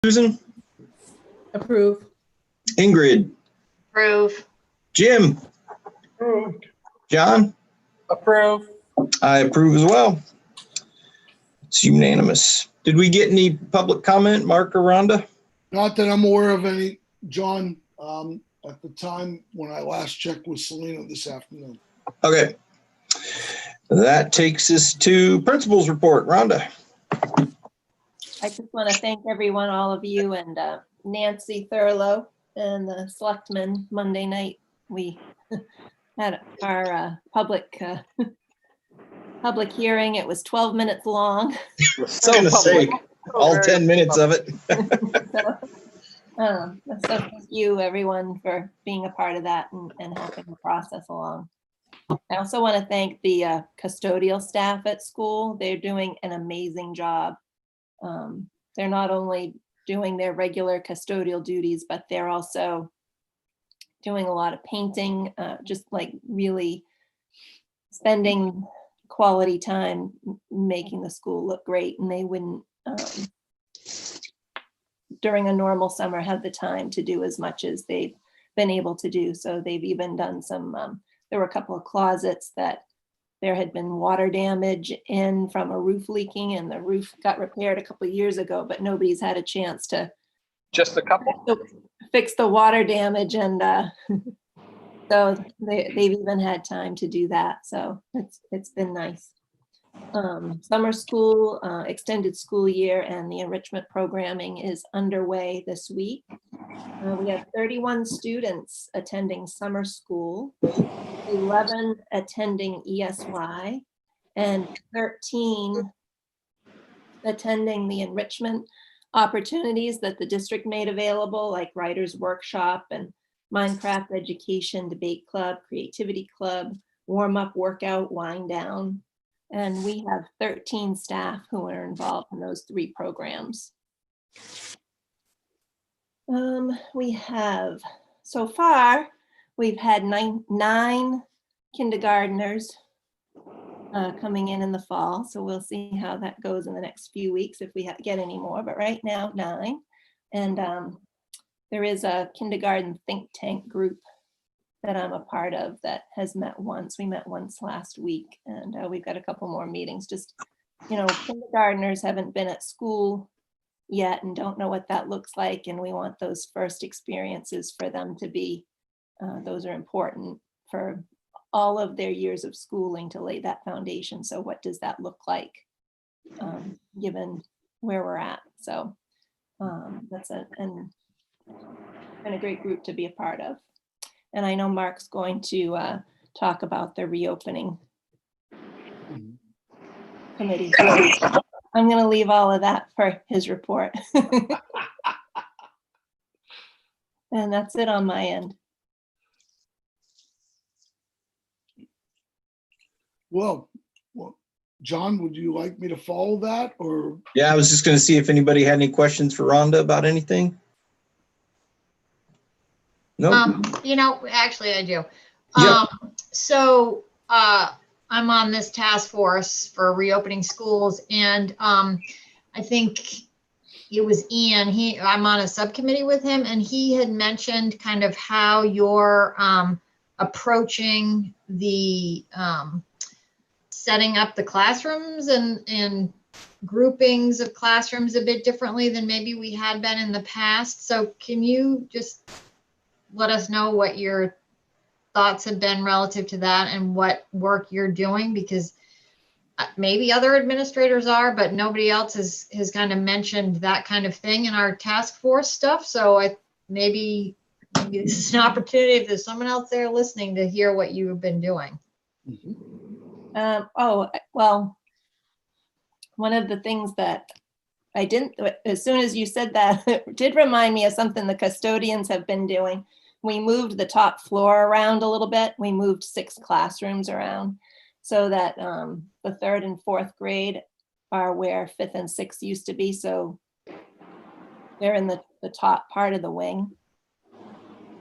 Susan, Approve. Ingrid, Approve. Jim, Approved. John, Approve. I approve as well. It's unanimous. Did we get any public comment, Mark or Rhonda? Not that I'm aware of any, John, at the time when I last checked with Selena this afternoon. Okay. That takes us to principal's report. Rhonda. I just want to thank everyone, all of you, and Nancy Thurlow and the selectmen. Monday night, we had our public hearing. It was 12 minutes long. I was gonna say, all 10 minutes of it. So thank you, everyone, for being a part of that and helping the process along. I also want to thank the custodial staff at school. They're doing an amazing job. They're not only doing their regular custodial duties, but they're also doing a lot of painting, just like really spending quality time making the school look great. And they wouldn't, during a normal summer, have the time to do as much as they've been able to do. So they've even done some, there were a couple of closets that there had been water damage in from a roof leaking, and the roof got repaired a couple of years ago, but nobody's had a chance to Just a couple. fix the water damage. And so they've even had time to do that. So it's been nice. Summer school, extended school year, and the enrichment programming is underway this week. We have 31 students attending summer school, 11 attending ESY, and 13 attending the enrichment opportunities that the district made available, like Writers Workshop and Minecraft Education, Debate Club, Creativity Club, Warm-Up, Workout, Wind Down. And we have 13 staff who are involved in those 3 programs. We have, so far, we've had nine kindergartners coming in the fall. So we'll see how that goes in the next few weeks if we get any more. But right now, 9. And there is a kindergarten think tank group that I'm a part of that has met once. We met once last week, and we've got a couple more meetings. Just, kindergartners haven't been at school yet and don't know what that looks like. And we want those first experiences for them to be, those are important for all of their years of schooling to lay that foundation. So what does that look like given where we're at? So that's been a great group to be a part of. And I know Mark's going to talk about the reopening committee. So I'm going to leave all of that for his report. And that's it on my end. Well, John, would you like me to follow that, or? Yeah, I was just gonna see if anybody had any questions for Rhonda about anything. No. Actually I do. Yeah. So I'm on this task force for reopening schools, and I think it was Ian, I'm on a subcommittee with him, and he had mentioned kind of how you're approaching the setting up the classrooms and groupings of classrooms a bit differently than maybe we had been in the past. So can you just let us know what your thoughts have been relative to that and what work you're doing? Because maybe other administrators are, but nobody else has kind of mentioned that kind of thing in our task force stuff. So maybe this is an opportunity, if there's someone else there listening, to hear what you have been doing. Well, one of the things that I didn't, as soon as you said that, it did remind me of something the custodians have been doing. We moved the top floor around a little bit. We moved 6 classrooms around so that the 3rd and 4th grade are where 5th and 6th used to be. So they're in the top part of the wing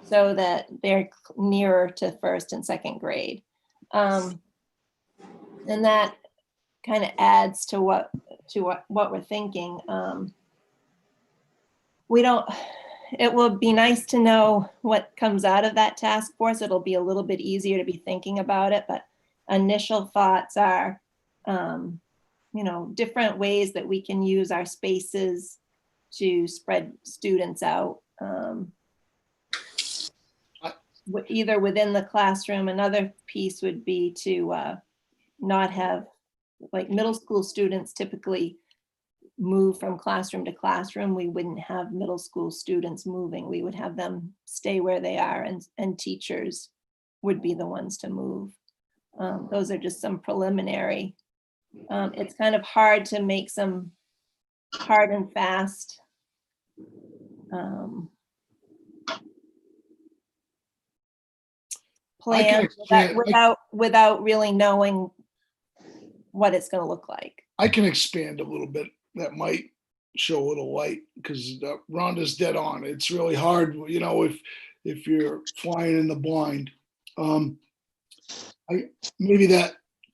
so that they're nearer to 1st and 2nd grade. And that kind of adds to what we're thinking. we don't, it will be nice to know what comes out of that task force. It'll be a little bit easier to be thinking about it, but initial thoughts are, different ways that we can use our spaces to spread students out. Either within the classroom. Another piece would be to not have, like, middle school students typically move from classroom to classroom. We wouldn't have middle school students moving. We would have them stay where they are, and teachers would be the ones to move. Those are just some preliminary. It's kind of hard to make some hard and fast plan without really knowing what it's going to look like. I can expand a little bit. That might show a little light, because Rhonda's dead on. It's really hard, if you're flying in the blind.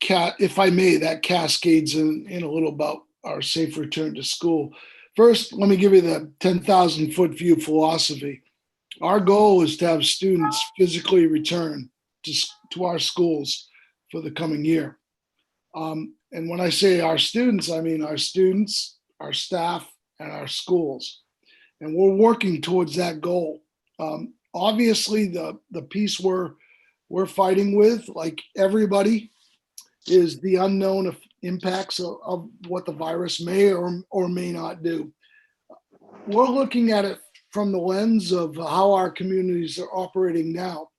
If I may, that cascades in a little about our safe return to school. First, let me give you the 10,000-foot view philosophy. Our goal is to have students physically return to our schools for the coming year. And when I say our students, I mean our students, our staff, and our schools. And we're working towards that goal. Obviously, the piece we're fighting with, like everybody, is the unknown impacts of what the virus may or may not do. We're looking at it from the lens of how our communities are operating now.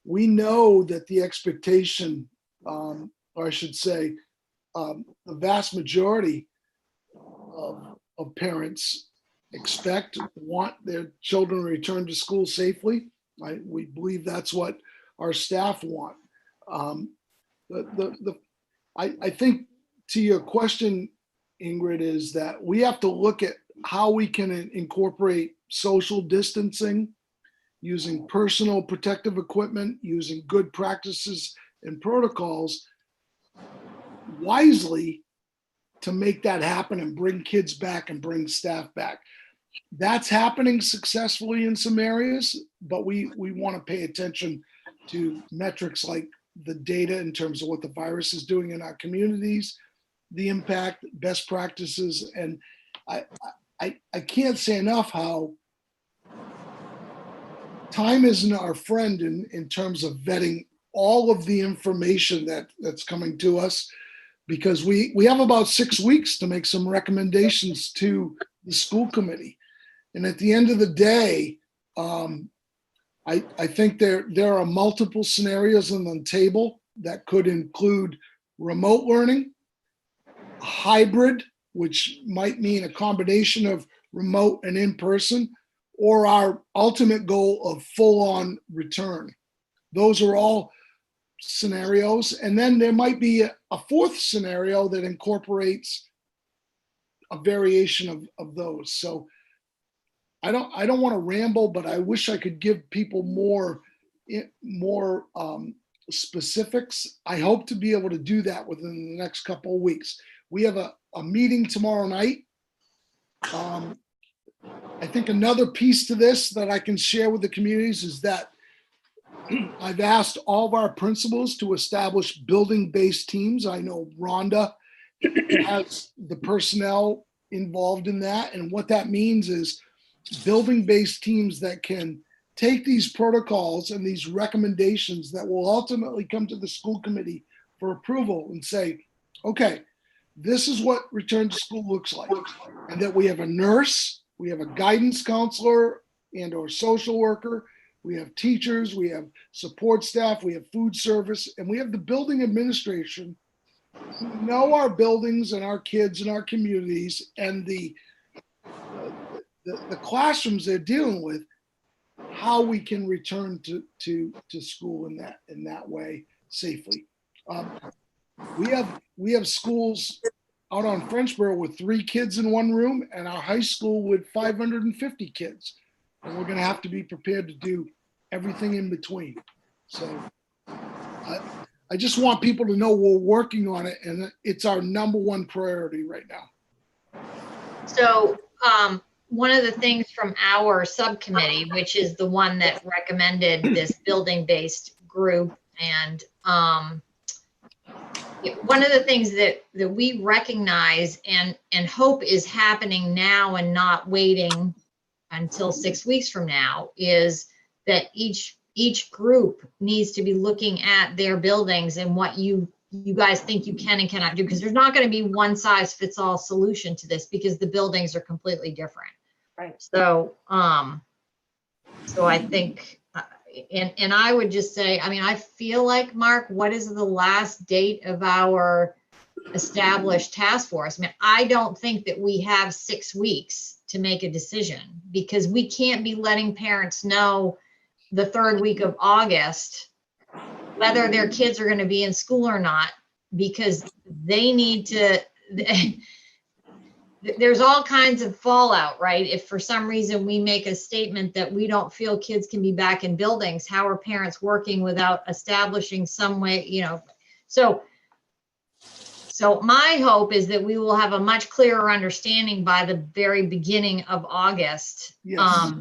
We know that the expectation, or I should say, the vast majority of parents want their children to return to school safely. We believe that's what our staff want. I think, to your question, Ingrid, is that we have to look at how we can incorporate social distancing, using personal protective equipment, using good practices and protocols wisely to make that happen and bring kids back and bring staff back. That's happening successfully in some areas, but we want to pay attention to metrics like the data in terms of what the virus is doing in our communities, the impact, best practices. And I can't say enough how time isn't our friend in terms of vetting all of the information that's coming to us, because we have about 6 weeks to make some recommendations to the school committee. And at the end of the day, I think there are multiple scenarios on the table that could include remote learning, hybrid, which might mean a combination of remote and in-person, or our ultimate goal of full-on return. Those are all scenarios. And then there might be a fourth scenario that incorporates a variation of those. So I don't want to ramble, but I wish I could give people more specifics. I hope to be able to do that within the next couple of weeks. We have a meeting tomorrow night. I think another piece to this that I can share with the communities is that I've asked all of our principals to establish building-based teams. I know Rhonda has the personnel involved in that. And what that means is building-based teams that can take these protocols and these recommendations that will ultimately come to the school committee for approval and say, okay, this is what return to school looks like. And that we have a nurse, we have a guidance counselor and or social worker, we have teachers, we have support staff, we have food service, and we have the building administration who know our buildings and our kids and our communities and the classrooms they're dealing with, how we can return to school in that way safely. We have schools out on Frenchboro with 3 kids in one room, and our high school with 550 kids. And we're going to have to be prepared to do everything in between. So I just want people to know we're working on it, and it's our #1 priority right now. So one of the things from our subcommittee, which is the one that recommended this building-based group, and one of the things that we recognize and hope is happening now and not waiting until 6 weeks from now is that each group needs to be looking at their buildings and what you guys think you can and cannot do, because there's not going to be one size fits all solution to this because the buildings are completely different. Right. So, so I think, and I would just say, I mean, I feel like, Mark, what is the last date of our established task force? I mean, I don't think that we have 6 weeks to make a decision, because we can't be letting parents know the third week of August whether their kids are going to be in school or not, because they need to, there's all kinds of fallout, right? If for some reason we make a statement that we don't feel kids can be back in buildings, how are parents working without establishing some way, you know? So my hope is that we will have a much clearer understanding by the very beginning of August, Yes.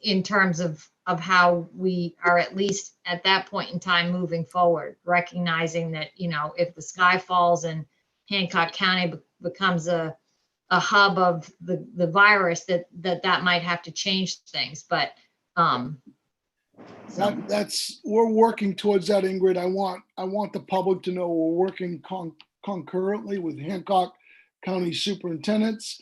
in terms of how we are, at least at that point in time, moving forward, recognizing that, you know, if the sky falls and Hancock County becomes a hub of the virus, that might have to change things. But We're working towards that, Ingrid. I want the public to know we're working concurrently with Hancock County superintendents.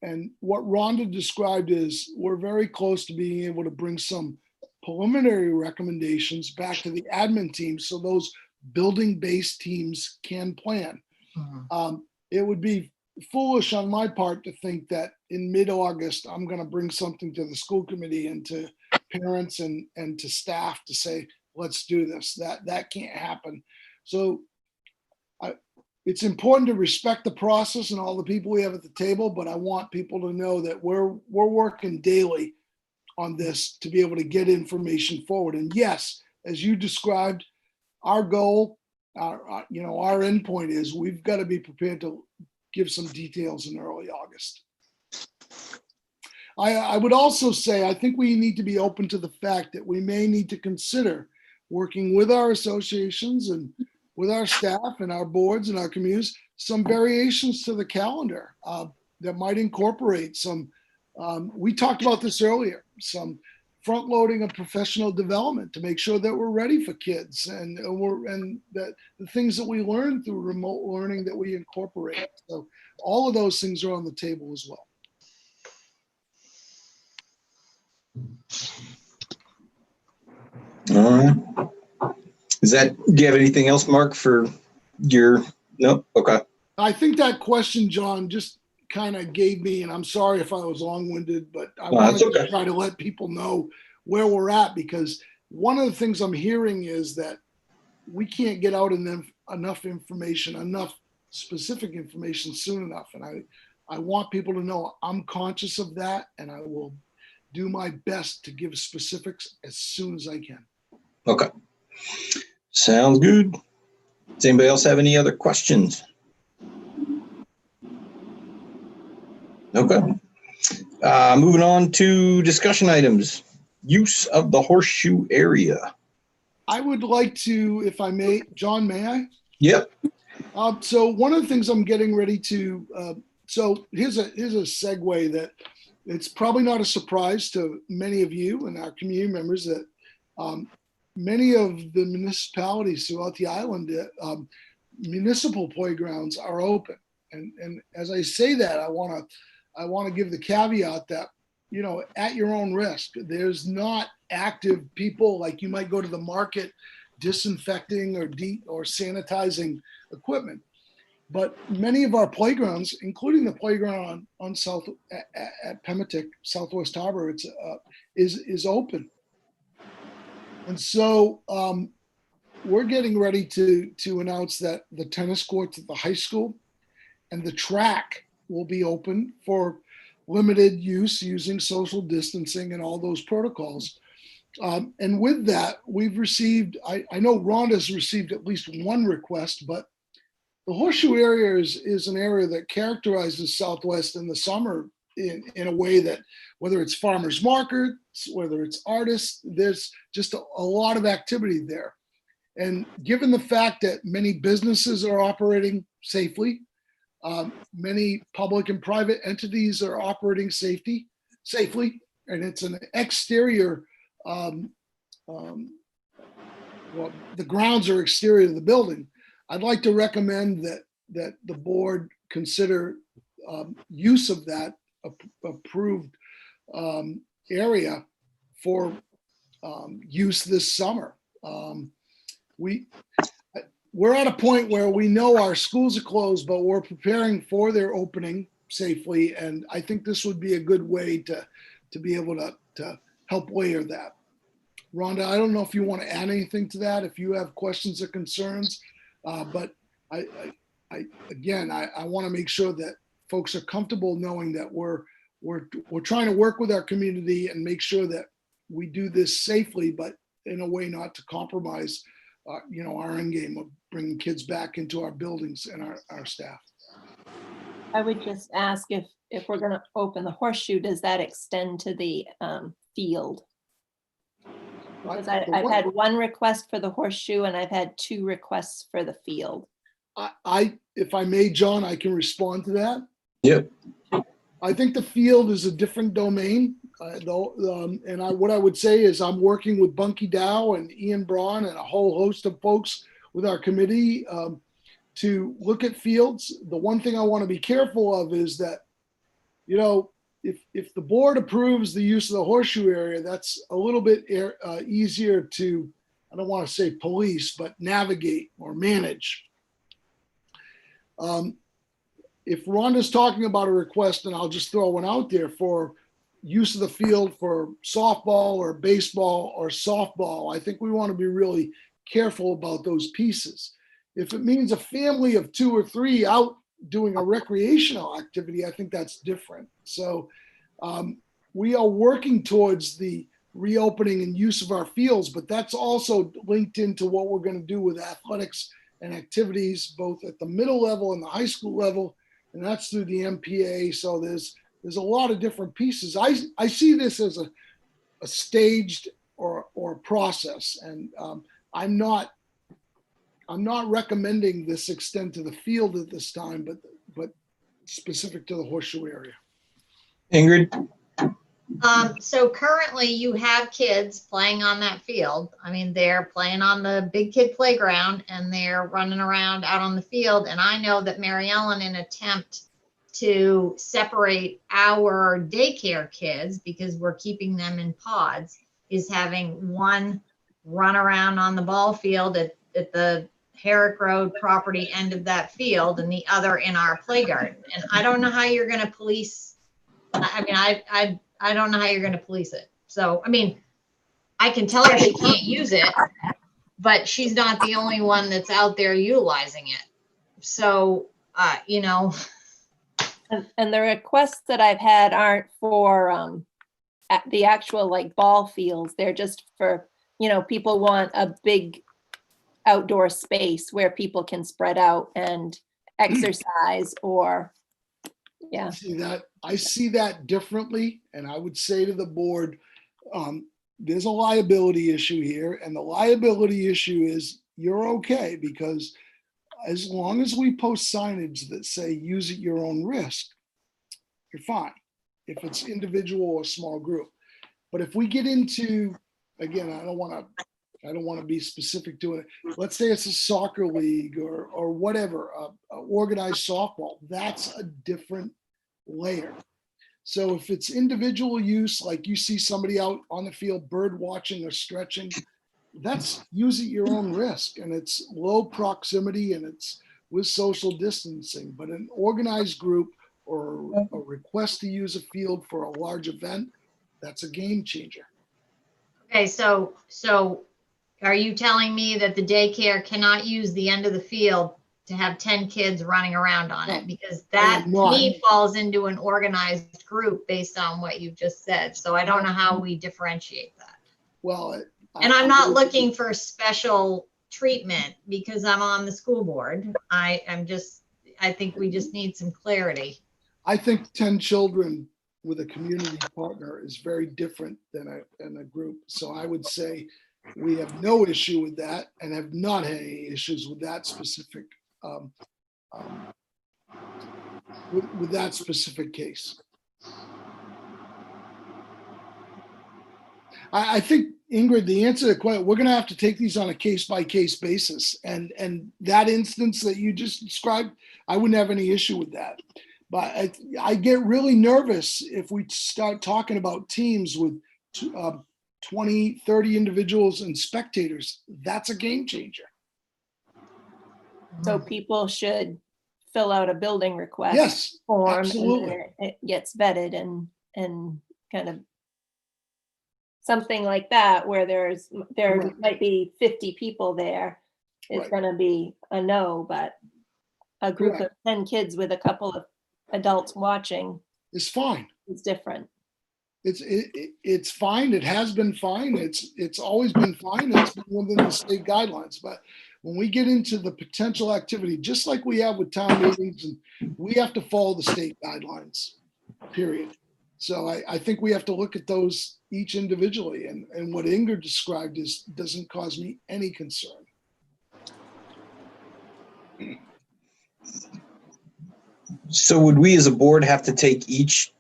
And what Rhonda described is we're very close to being able to bring some preliminary recommendations back to the admin team so those building-based teams can plan. It would be foolish on my part to think that in mid-August, I'm going to bring something to the school committee and to parents and to staff to say, let's do this. That can't happen. So it's important to respect the process and all the people we have at the table, but I want people to know that we're working daily on this to be able to get information forward. And yes, as you described, our goal, our endpoint is we've got to be prepared to give some details in early August. I would also say, I think we need to be open to the fact that we may need to consider working with our associations and with our staff and our boards and our communities, some variations to the calendar that might incorporate some, we talked about this earlier, some front loading of professional development to make sure that we're ready for kids and that the things that we learn through remote learning that we incorporate. So all of those things are on the table as well. All right. Do you have anything else, Mark, for your, no? Okay. I think that question, John, just kind of gave me, and I'm sorry if I was long-winded, but I No, wanted that's okay. to try to let people know where we're at, because one of the things I'm hearing is that we can't get out enough information, enough specific information soon enough. And I want people to know I'm conscious of that, and I will do my best to give specifics as soon as I can. Okay. Sounds good. Does anybody else have any other questions? Okay. Moving on to discussion items. Use of the horseshoe area. I would like to, if I may, John, may I? Yep. So one of the things I'm getting ready to, so here's a segue that it's probably not a surprise to many of you and our community members that many of the municipalities throughout the island, municipal playgrounds are open. And as I say that, I want to give the caveat that, you know, at your own risk, there's not active people like you might go to the market disinfecting or sanitizing equipment. But many of our playgrounds, including the playground on South at Pematic, Southwest Harbor, is open. And so we're getting ready to announce that the tennis courts at the high school and the track will be open for limited use using social distancing and all those protocols. And with that, we've received, I know Rhonda's received at least one request, but the horseshoe area is an area that characterizes Southwest in the summer in a way that, whether it's farmers markets, whether it's artists, there's just a lot of activity there. And given the fact that many businesses are operating safely, many public and private entities are operating safely, and it's an exterior, well, the grounds are exterior to the building. I'd like to recommend that the board consider use of that approved area for use this summer. We're at a point where we know our schools are closed, but we're preparing for their opening safely. And I think this would be a good way to be able to help layer that. Rhonda, I don't know if you want to add anything to that, if you have questions or concerns, but I want to make sure that folks are comfortable knowing that we're trying to work with our community and make sure that we do this safely, but in a way not to compromise our end game of bringing kids back into our buildings and our staff. I would just ask if we're going to open the horseshoe, does that extend to the field? Because I've had one request for the horseshoe and I've had 2 requests for the field. If I may, John, I can respond to that. Yep. I think the field is a different domain. What I would say is I'm working with Bunky Dow and Ian Braun and a whole host of folks with our committee to look at fields. The one thing I want to be careful of is that, if the board approves the use of the horseshoe area, that's a little bit easier to, I don't want to say police, but navigate or manage. If Rhonda's talking about a request, and I'll just throw one out there for use of the field for softball or baseball or softball, I think we want to be really careful about those pieces. If it means a family of 2 or 3 out doing a recreational activity, I think that's different. So we are working towards the reopening and use of our fields, but that's also linked into what we're going to do with athletics and activities, both at the middle level and the high school level, and that's through the MPA. So there's a lot of different pieces. I see this as a staged or process, and I'm not recommending this extend to the field at this time, but specific to the horseshoe area. Ingrid? So currently you have kids playing on that field. I mean, they're playing on the big kid playground and they're running around out on the field. And I know that Mary Ellen, in an attempt to separate our daycare kids, because we're keeping them in pods, is having one run around on the ball field at the Herrick Road property end of that field and the other in our play garden. And I don't know how you're going to police. I mean, I don't know how you're going to police it. So, I mean, I can tell her she can't use it, but she's not the only one that's out there utilizing it. So, And the requests that I've had aren't for the actual like ball fields. They're just for, people want a big outdoor space where people can spread out and exercise or, yeah. I see that differently. And I would say to the board, there's a liability issue here. And the liability issue is you're okay, because as long as we post signage that say use at your own risk, you're fine. If it's individual or small group. But if we get into, again, I don't want to be specific to it. Let's say it's a soccer league or whatever, organized softball. That's a different layer. So if it's individual use, like you see somebody out on the field bird watching or stretching, that's use at your own risk, and it's low proximity and it's with social distancing. But an organized group or a request to use a field for a large event, that's a game changer. Okay, so are you telling me that the daycare cannot use the end of the field to have 10 kids running around on it? Because that to me falls into an organized group based on what you just said. So I don't know how we differentiate that. Well, and I'm not looking for special treatment because I'm on the school board. I think we just need some clarity. I think 10 children with a community partner is very different than a group. So I would say we have no issue with that and have not had any issues with that specific with that specific case. I think, Ingrid, the answer to the question, we're going to have to take these on a case-by-case basis. And that instance that you just described, I wouldn't have any issue with that. But I get really nervous if we start talking about teams with 20, 30 individuals and spectators. That's a game changer. So people should fill out a building request Yes, form, and absolutely. then it gets vetted and kind of something like that, where there Correct. might be 50 people there, is Right. gonna be a no, but a group of Correct. 10 kids with a couple of adults watching It's fine. is different. It's fine. It has been fine. It's always been fine. It's been within the state guidelines. But when we get into the potential activity, just like we have with town meetings, and we have to follow the state guidelines, period. So I think we have to look at those each individually. And what Ingrid described doesn't cause me any concern. So would we as a board have to take each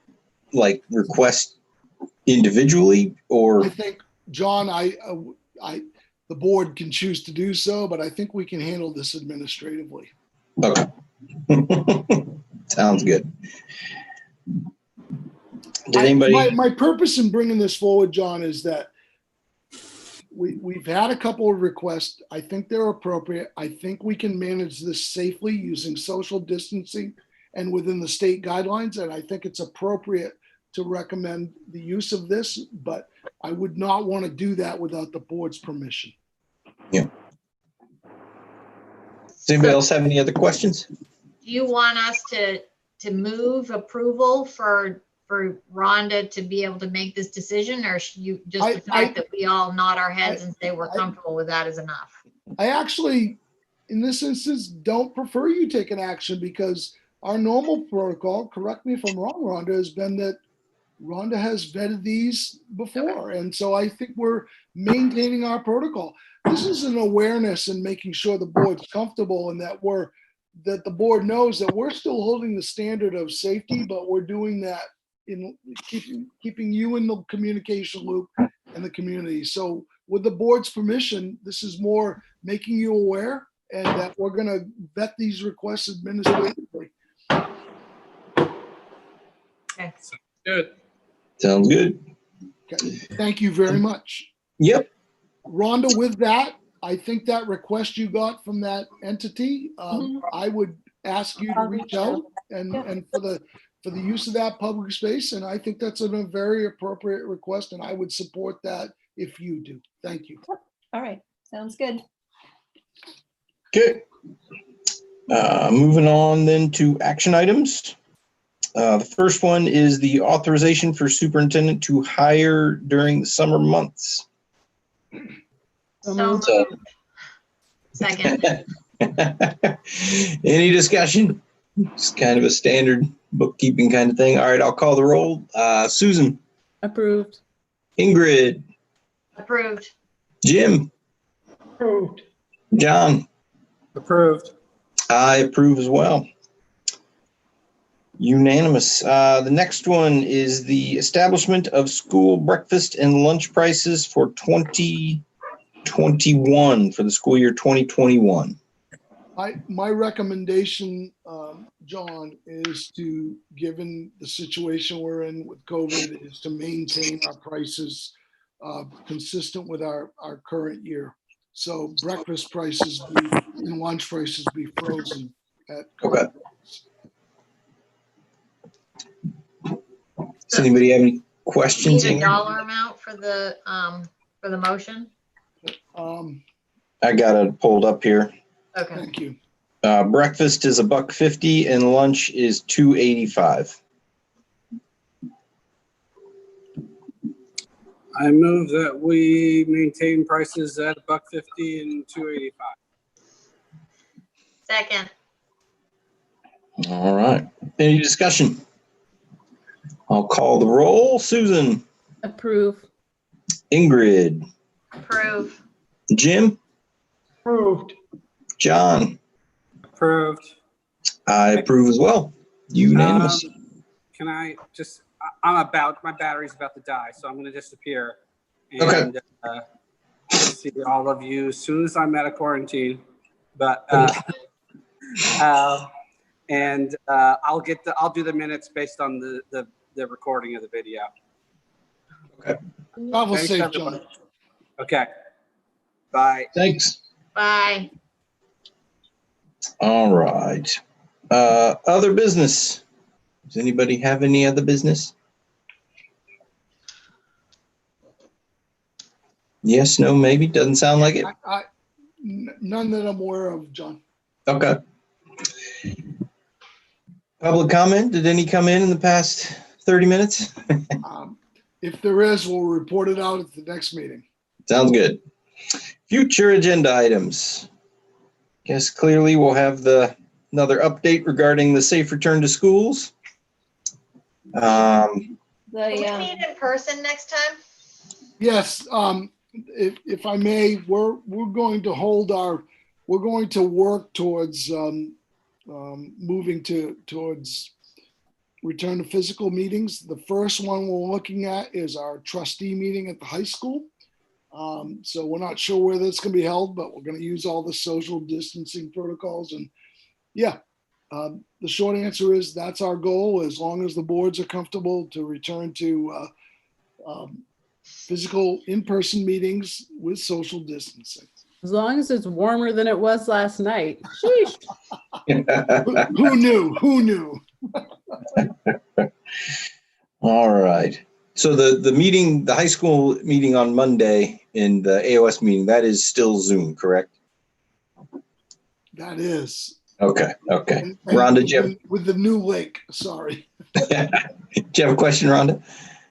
request individually, or? I think, John, the board can choose to do so, but I think we can handle this administratively. Okay. Sounds good. Did anybody? My purpose in bringing this forward, John, is that we've had a couple of requests. I think they're appropriate. I think we can manage this safely using social distancing and within the state guidelines. And I think it's appropriate to recommend the use of this, but I would not want to do that without the board's permission. Yeah. Does anybody else have any other questions? Do you want us to move approval for Rhonda to be able to make this decision, or should you just the fact that we all nod our heads and say we're comfortable with that is enough? I actually, in this instance, don't prefer you take an action, because our normal protocol, correct me if I'm wrong, Rhonda, has been that Rhonda has vetted these before. And so I think we're maintaining our protocol. This is an awareness and making sure the board's comfortable, and that the board knows that we're still holding the standard of safety, but we're doing that in keeping you in the communication loop and the community. So with the board's permission, this is more making you aware, and that we're going to vet these requests administratively. Okay. Good. Sounds good. Okay. Thank you very much. Yep. Rhonda, with that, I think that request you got from that entity, I would ask you to reach out and for the use of that public space. And I think that's a very appropriate request, and I would support that if you do. Thank you. All right, sounds good. Good. Moving on then to action items. The first one is the authorization for superintendent to hire during the summer months. So moved. Second. Any discussion? It's kind of a standard bookkeeping kind of thing. All right, I'll call the roll. Susan, Approved. Ingrid, Approved. Jim, Approved. John. Approved. I approve as well. Unanimous. The next one is the establishment of school breakfast and lunch prices for 2021 for the school year 2021. My recommendation, John, is to, given the situation we're in with COVID, is to maintain our prices consistent with our current year. So breakfast prices and lunch prices be frozen at current. Okay. Does anybody have any questions? Need a dollar amount for the motion? I got it pulled up here. Okay. Thank you. Breakfast is $1.50 and lunch is $2.85. I move that we maintain prices at $1.50 and $2.85. Second. All right. Any discussion? I'll call the roll. Susan, Approve. Ingrid, Approve. Jim, Approved. John. Approved. I approve as well. Unanimous. Can I just, my battery's about to die, so I'm gonna disappear. Okay. And see all of you as soon as I'm out of quarantine. But, I'll do the minutes based on the recording of the video. Travel Thanks, safe, everybody. John. Okay. Bye. Thanks. Bye. All right. Other business. Does anybody have any other business? Yes, no, maybe. Doesn't sound like it. None that I'm aware of, John. Okay. Public comment? Did any come in the past 30 minutes? If there is, we'll report it out at the next meeting. Sounds good. Future agenda items. Guess clearly we'll have another update regarding the safe return to schools. Can we The, meet in person next time? Yes, if I may, we're going to work towards moving towards return to physical meetings. The first one we're looking at is our trustee meeting at the high school. So we're not sure where that's going to be held, but we're going to use all the social distancing protocols. And yeah, the short answer is that's our goal, as long as the boards are comfortable to return to physical in-person meetings with social distancing. As long as it's warmer than it was last night. Sheesh. Who knew? Who knew? All right. So the meeting, the high school meeting on Monday and the AOS meeting, that is still Zoom, correct? That is. Okay. Okay. And Rhonda, Jim. with the new link. Sorry. Do you have a question, Rhonda?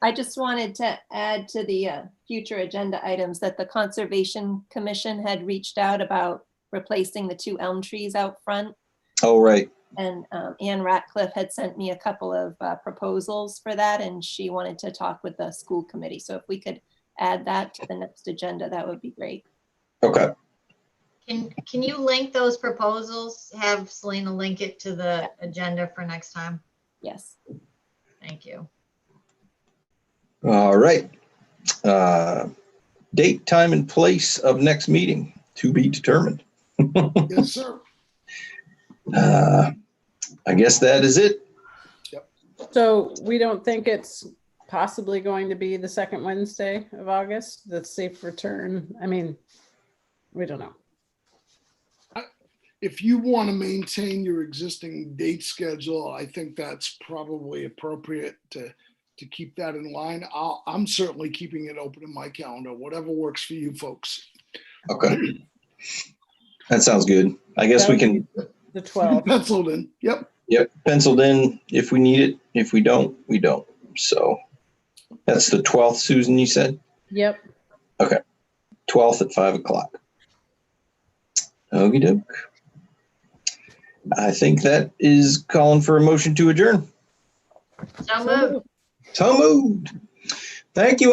I just wanted to add to the future agenda items that the Conservation Commission had reached out about replacing the 2 elm trees out front. Oh, right. And Ann Ratcliffe had sent me a couple of proposals for that, and she wanted to talk with the school committee. So if we could add that to the next agenda, that would be great. Okay. Can you link those proposals? Have Selena link it to the agenda for next time? Yes. Thank you. All right. Date, time, and place of next meeting to be determined. Yes, sir. I guess that is it. So we don't think it's possibly going to be the second Wednesday of August, the safe return. I mean, we don't know. If you want to maintain your existing date schedule, I think that's probably appropriate to keep that in line. I'm certainly keeping it open in my calendar, whatever works for you folks. Okay. That sounds good. I guess we can, The 12th. Penciled in. Yep. penciled in if we need it. If we don't, we don't. So that's the 12th, Susan, you said? Yep. 12th at 5 o'clock. Okey doke. I think that is calling for a motion to adjourn. So moved. So moved. Thank you.